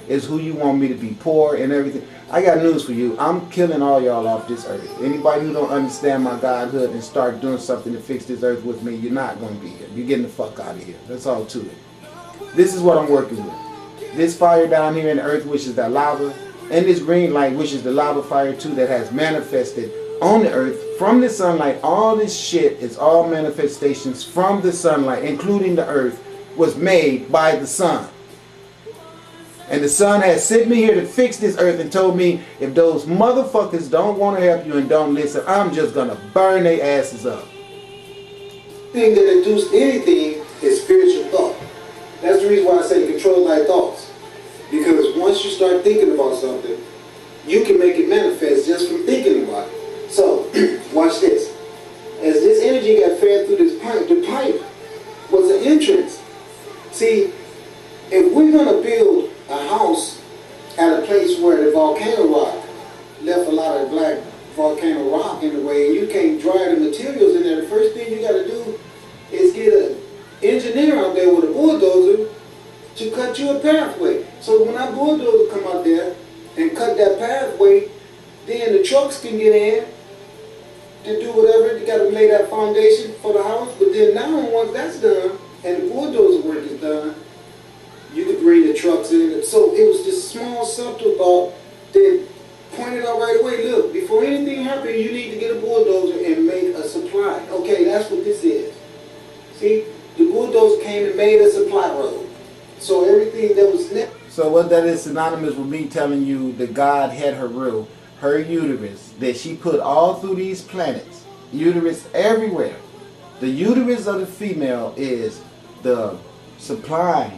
is who you want me to be, poor and everything. I got news for you. I'm killing all y'all off this earth. Anybody who don't understand my godhood and start doing something to fix this earth with me, you're not going to be here. You're getting the fuck out of here. That's all to it. This is what I'm working with. This fire down here in the earth, which is that lava, and this green light, which is the lava fire too, that has manifested on the earth from the sunlight. All this shit is all manifestations from the sunlight, including the earth, was made by the sun. And the sun has sent me here to fix this earth and told me, if those motherfuckers don't want to help you and don't listen, I'm just going to burn their asses up. The thing that induces anything is spiritual thought. That's the reason why I say control thy thoughts. Because once you start thinking about something, you can make it manifest just from thinking about it. So, watch this. As this energy got fed through this pipe, the pipe was an entrance. See, if we're going to build a house at a place where the volcano rock left a lot of black volcano rock in the way, and you can't dry the materials in there, the first thing you got to do is get an engineer out there with a bulldozer to cut you a pathway. So when that bulldozer come out there and cut that pathway, then the trucks can get in to do whatever. You got to lay that foundation for the house. But then now, once that's done and the bulldozer work is done, you could bring the trucks in. So it was this small, subtle thought that pointed out right away, look, before anything happens, you need to get a bulldozer and make a supply. Okay, that's what this is. See, the bulldozer came and made a supply road. So everything that was next. So what that is synonymous with me telling you that God had her rule, her uterus, that she put all through these planets, uterus everywhere. The uterus of the female is the supply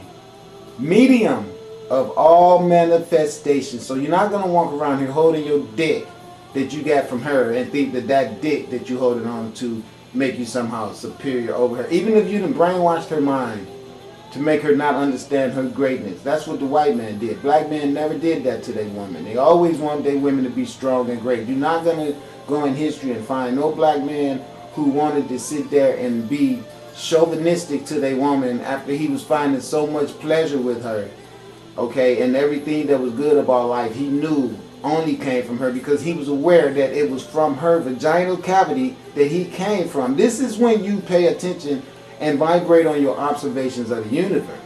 medium of all manifestations. So you're not going to walk around here holding your dick that you got from her and think that that dick that you holding on to make you somehow superior over her. Even if you done brainwashed her mind to make her not understand her greatness. That's what the white man did. Black men never did that to their women. They always wanted their women to be strong and great. You're not going to go in history and find no black man who wanted to sit there and be chauvinistic to their woman after he was finding so much pleasure with her. Okay, and everything that was good about life he knew only came from her because he was aware that it was from her vaginal cavity that he came from. This is when you pay attention and vibrate on your observations of the universe.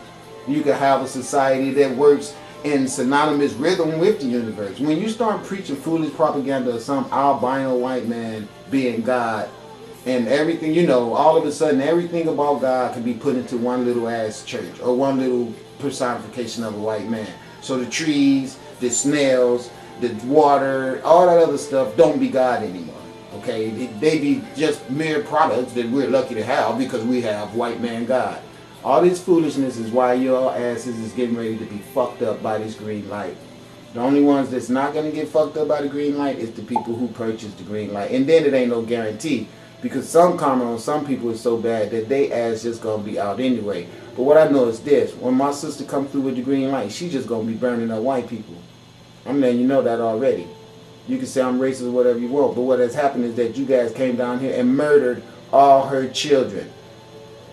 You can have a society that works in synonymous rhythm with the universe. When you start preaching foolish propaganda of some albino white man being God and everything, you know, all of a sudden everything about God can be put into one little ass church or one little personification of a white man. So the trees, the snails, the water, all that other stuff don't be God anymore. Okay, they be just mere products that we're lucky to have because we have white man God. All this foolishness is why your asses is getting ready to be fucked up by this green light. The only ones that's not going to get fucked up by the green light is the people who purchase the green light. And then it ain't no guarantee because some karma on some people is so bad that they ass just going to be out anyway. But what I know is this. When my sister come through with the green light, she just going to be burning up white people. I'm letting you know that already. You can say I'm racist or whatever you want, but what has happened is that you guys came down here and murdered all her children,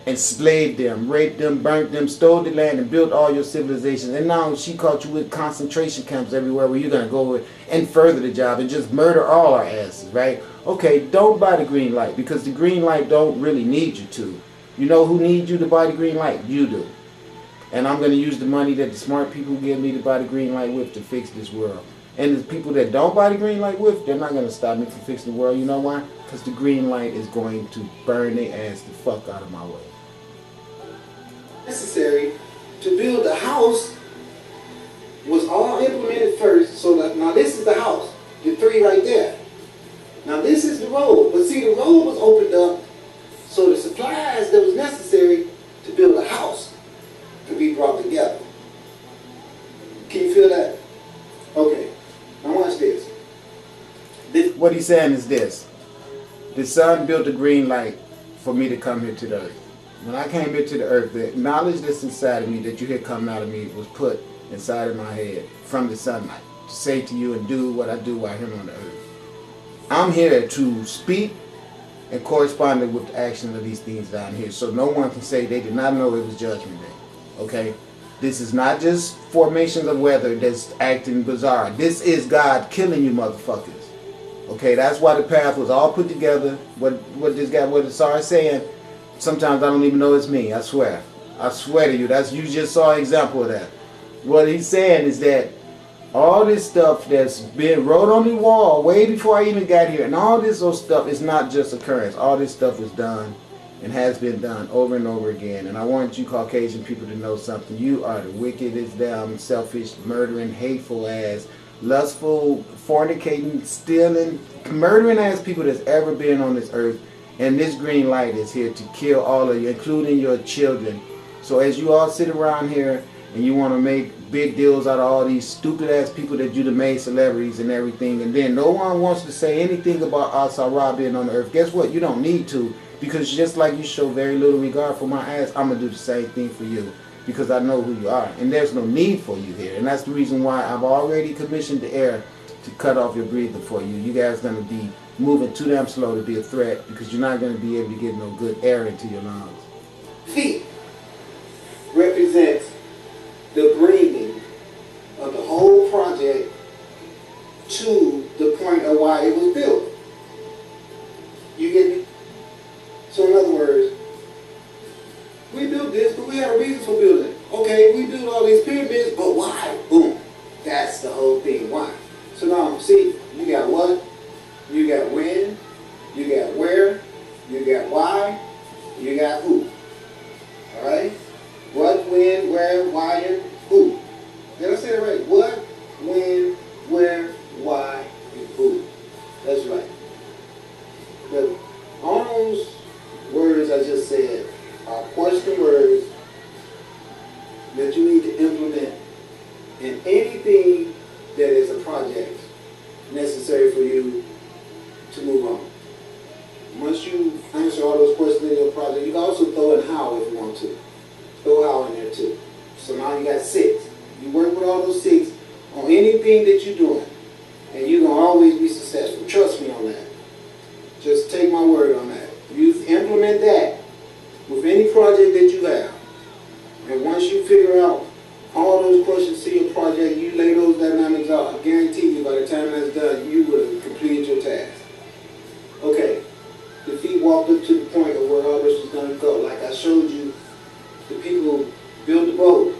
enslaved them, raped them, burnt them, stole the land, and built all your civilizations. And now she caught you with concentration camps everywhere where you're going to go and further the job and just murder all our asses, right? Okay, don't buy the green light because the green light don't really need you to. You know who needs you to buy the green light? You do. And I'm going to use the money that the smart people give me to buy the green light with to fix this world. And the people that don't buy the green light with, they're not going to stop me from fixing the world. You know why? Because the green light is going to burn their ass the fuck out of my way. Necessary to build a house was all implemented first. So that now this is the house, the three right there. Now this is the road. But see, the road was opened up so the supplies that was necessary to build a house could be brought together. Can you feel that? Okay. Now watch this. What he's saying is this. The sun built a green light for me to come here to the earth. When I came here to the earth, the knowledge that's inside of me that you hear coming out of me was put inside of my head from the sunlight to say to you and do what I do while here on the earth. I'm here to speak and correspond with the action of these things down here so no one can say they did not know it was Judgment Day. Okay? This is not just formations of weather that's acting bizarre. This is God killing you motherfuckers. Okay, that's why the path was all put together. What this guy, what Asar saying, sometimes I don't even know it's me. I swear to you. You just saw an example of that. What he's saying is that all this stuff that's been wrote on the wall way before I even got here, and all this old stuff is not just occurrence. All this stuff was done and has been done over and over again. And I want you Caucasian people to know something. You are the wickedest, damn, selfish, murdering, hateful ass, lustful, fornicating, stealing, murdering ass people that's ever been on this earth. And this green light is here to kill all of you, including your children. So as you all sit around here and you want to make big deals out of all these stupid ass people that you done made celebrities and everything, and then no one wants to say anything about Asar being on the earth, guess what? You don't need to, because just like you show very little regard for my ass, I'm going to do the same thing for you, because I know who you are, and there's no need for you here. And that's the reason why I've already commissioned the air to cut off your breathing for you. You guys going to be moving too damn slow to be a threat, because you're not going to be able to get no good air into your lungs. Feet represents the bringing of the whole project to the point of why it was built. You get me? So in other words, we built this, but we had a reason for building it. Okay, we built all these pyramids, but why? Boom. That's the whole thing. Why? So now, see, you got what? You got when, you got where, you got why, you got who. All right? What, when, where, why, and who. Did I say that right? What, when, where, why, and who. That's right. But all those words I just said are question words that you need to implement in anything that is a project necessary for you to move on. Once you answer all those questions in your project, you can also throw in how if you want to. Throw how in there too. So now you got 6. You work with all those 6 on anything that you're doing, and you're going to always be successful. Trust me on that. Just take my word on that. You implement that with any project that you have. And once you figure out all those questions to your project, you lay those dynamics out, I guarantee you by the time that's done, you would have completed your task. Okay, the feet walked up to the point of where all this was going to go. Like I showed you, the people who build the boat.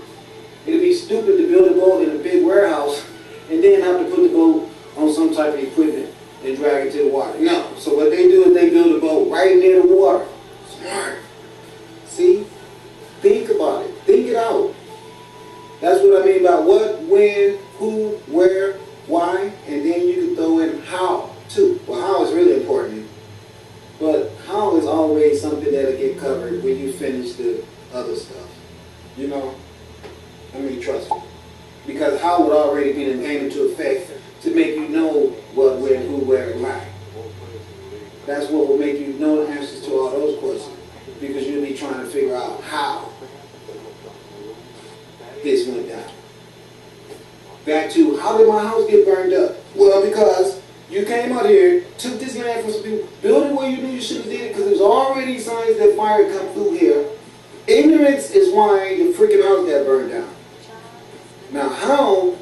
It'd be stupid to build a boat in a big warehouse and then have to put the boat on some type of equipment and drag it to the water. No. So what they do is they build a boat right near the water. Smart. See? Think about it. Think it out. That's what I mean by what, when, who, where, why, and then you can throw in how too. Well, how is really important, but how is always something that'll get covered when you finish the other stuff. You know? I mean, trust me. Because how would already be came into effect to make you know what, when, who, where, and why. That's what will make you know the answers to all those questions. Because you'll be trying to figure out how this went down. Back to, how did my house get burned up? Well, because you came out here, took this land from some people, built it where you knew you should have did it, because there was already signs that fire come through here. Ignorance is why your freaking house got burned down. Now, how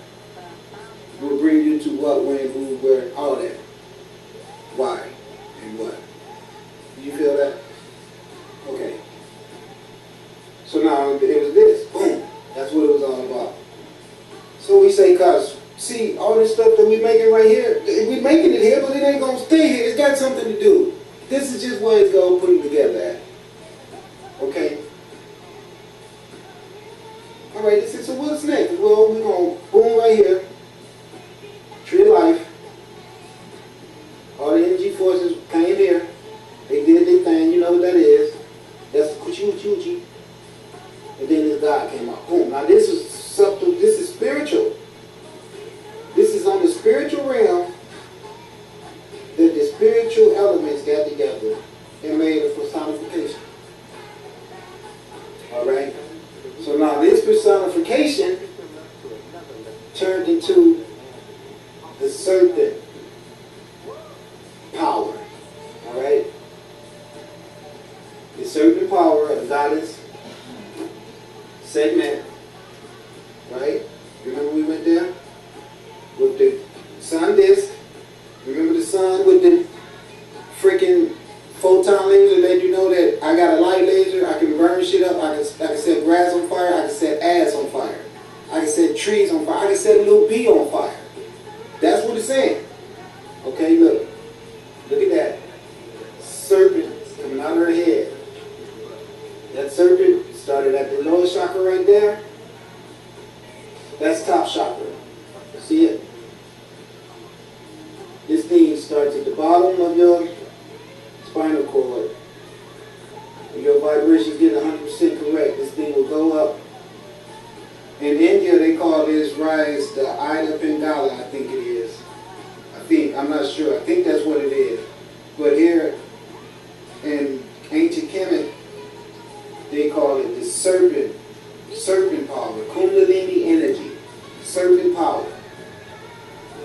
will bring you to what, when, who, where, all that. Why and what. Do you feel that? Okay. So now it was this. Boom. That's what it was all about. So we say, cause see, all this stuff that we're making right here, we're making it here, but it ain't gonna stay here. It's got something to do. This is just where it's gonna put it together at. Okay? Alright, so what's next? Well, we're gonna boom right here. Tree of life. All the energy forces came here. They did their thing, you know what that is. That's Kuchi. And then this God came out. Boom. Now this is subtle, this is spiritual. This is on the spiritual realm that the spiritual elements got together and made a personification. Alright? So now this personification turned into the serpent power. Alright? The serpent power of goddess segment trees on fire. I can set a little bee on fire. That's what it's saying. Okay, look. Look at that. Serpent coming out of her head. That serpent started at the lower chakra right there. That's top chakra. See it? This thing starts at the bottom of your spinal cord. When your vibrations get 100% correct, this thing will go up. In India, they call this rise the Ida Pingala, I think it is. I'm not sure. I think that's what it is. But here in ancient Kemet, they call it the serpent power, Kundalini energy, serpent power.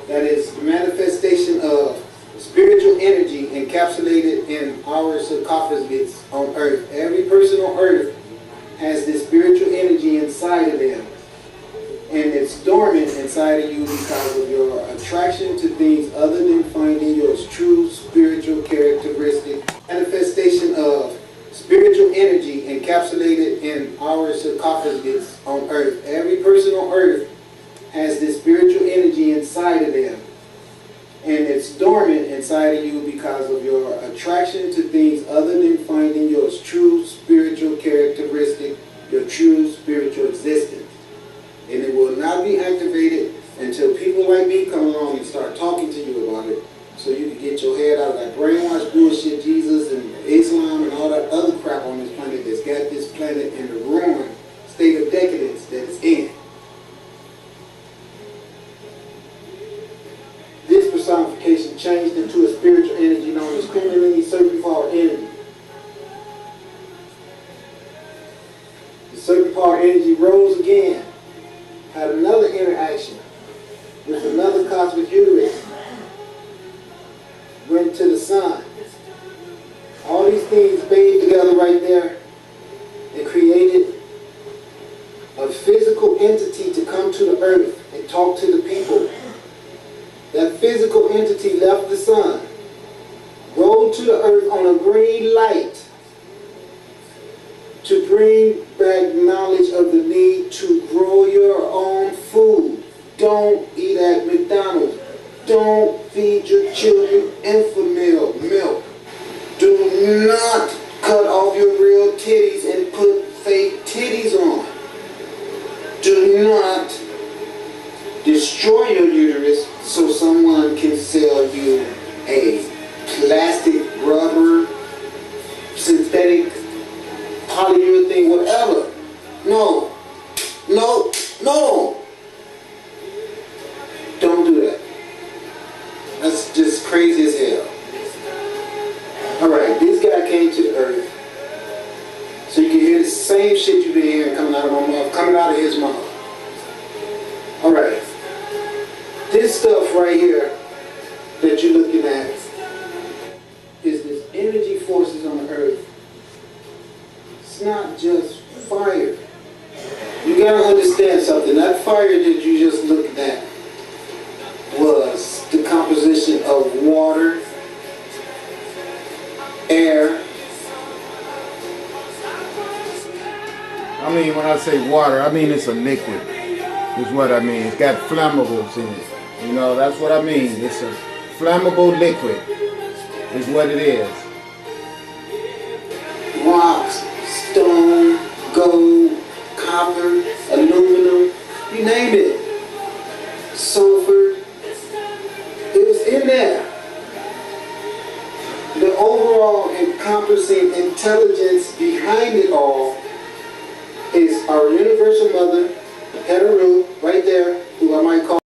That is the manifestation of spiritual energy encapsulated in our sarcophagus on earth. Every person on earth has this spiritual energy inside of them. And it's dormant inside of you because of your attraction to things other than finding your true spiritual characteristic. Manifestation of spiritual energy encapsulated in our sarcophagus on earth. Every person on earth has this spiritual energy inside of them. And it's dormant inside of you because of your attraction to things other than finding your true spiritual characteristic, your true spiritual existence. And it will not be activated until people like me come along and start talking to you about it, so you can get your head out of that brainwashed bullshit, Jesus and Islam and all that other crap on this planet that's got this planet in the ruined state of decadence that it's in. This personification changed into a spiritual energy known as Kundalini serpent power energy. The serpent power energy rose again, had another interaction with another cosmic uterus, went to the sun. All these things bathed together right there and created a physical entity to come to the earth and talk to the people. That physical entity left the sun, rolled to the earth on a green light to bring back knowledge of the need to grow your own food. Don't eat at McDonald's. Don't feed your children infant milk. Do not cut off your real titties and put fake titties on. Do not destroy your uterus so someone can sell you a plastic, rubber, synthetic, polyurethane, whatever. No. No. No. Don't do that. That's just crazy as hell. Alright, this guy came to the earth so you can hear the same shit you've been hearing coming out of my mouth, coming out of his mouth. Alright. This stuff right here that you're looking at is this energy forces on the earth. It's not just fire. You gotta understand something. That fire that you just looked at was the composition of water, air. I mean, when I say water, I mean it's a liquid, is what I mean. It's got flammables in it. You know, that's what I mean. It's a flammable liquid, is what it is. Rocks, stone, gold, copper, aluminum, you name it. Sulfur. It was in there. The overall encompassing intelligence behind it all is our universal mother, Heteru, right there, who I might call